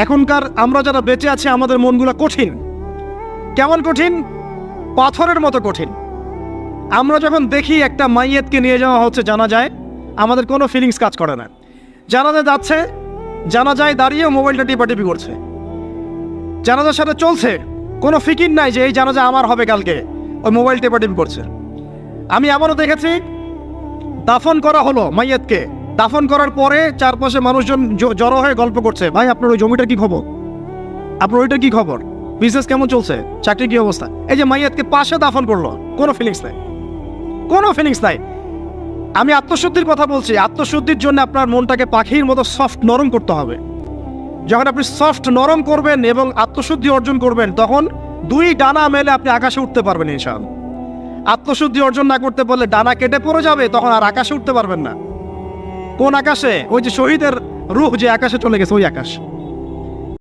এখনকার আমরা যারা বেঁচে আছি আমাদের মনগুলো কঠিন। কেমন কঠিন? পাথরের মতো কঠিন। আমরা যখন দেখি একটা মাইয়েতকে নিয়ে যাওয়া হচ্ছে জানাজায়, আমাদের কোনো ফিলিংস কাজ করে না। জানাজায় যাচ্ছে, জানাজায় দাঁড়িয়ে মোবাইলটা টিপাটিপি করছে, জানাজার সাথে চলছে, কোনো ফিকির নাই যে এই জানাজা আমার হবে কালকে, ওই মোবাইল টিপাটিপি করছে। আমি এমনও দেখেছি দাফন করা হলো মাইয়েতকে, দাফন করার পরে চারপাশে মানুষজন জড়ো হয়ে গল্প করছে, ভাই আপনার ওই জমিটার কি খবর, আপনার ওইটার কি খবর, বিজনেস কেমন চলছে, চাকরির কি অবস্থা। এই যে মাইয়াতকে পাশে দাফন করলো, কোনো ফিলিংস নাই, কোনো ফিলিংস নাই। আমি আত্মশুদ্ধির কথা বলছি। আত্মশুদ্ধির জন্য আপনার মনটাকে পাখির মতো সফট নরম করতে হবে। যখন আপনি সফট নরম করবেন এবং আত্মশুদ্ধি অর্জন করবেন, তখন দুই ডানা মেলে আপনি আকাশে উঠতে পারবেন ইনশাআল্লাহ। আত্মশুদ্ধি অর্জন না করতে পারলে ডানা কেটে পড়ে যাবে, তখন আর আকাশে উঠতে পারবেন না। কোন আকাশে? ওই যে শহীদের রূহ যে আকাশে চলে গেছে, ওই আকাশ।